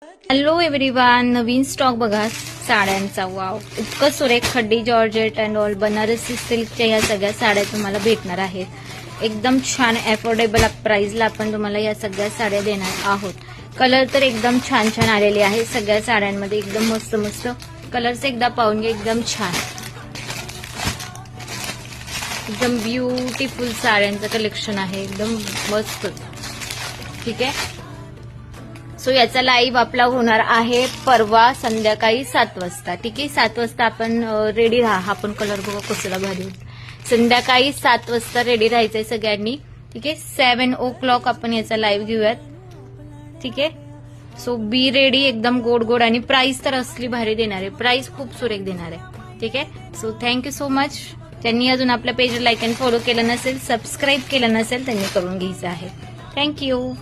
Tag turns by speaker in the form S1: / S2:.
S1: Hello everyone, नवीन stock बघा साड्यांचा. Wow, इतकं सुरेख खड्डी जॉर्जेट अँड ऑल बनारसी सिल्कच्या या सगळ्या साड्या तुम्हाला भेटणार आहेत. एकदम छान अफोर्डेबल प्राइसला आपण तुम्हाला या सगळ्या साड्या देणार आहोत. कलर तर एकदम छान छान आलेले आहे सगळ्या साड्यांमध्ये. एकदम मस्त मस्त कलर्स एकदा पाहून घ्या, एकदम छान, एकदम ब्युटिफुल साड्यांचं कलेक्शन आहे, एकदम मस्त. ठीक आहे. सो याचा लाईव्ह आपला होणार आहे परवा संध्याकाळी 7 वाजता. ठीक आहे, 7 वाजता आपण रेडी राहा. हा पण कलर बघा कसला भारी. संध्याकाळी 7 वाजता रेडी राहायचंय सगळ्यांनी. ठीक आहे, 7 o'clock आपण याचा लाईव्ह घेऊयात. ठीक आहे. सो बी रेडी, एकदम गोड गोड. आणि प्राइस तर असली भारी देणार आहे, प्राइस खूप सुरेख देणार आहे. ठीक आहे. So thank you so much. त्यांनी अजून आपल्या पेजला लाईक अँड फॉलो केलं नसेल, सबस्क्राईब केलं नसेल, त्यांनी करून घ्यायचं आहे. थँक्यू.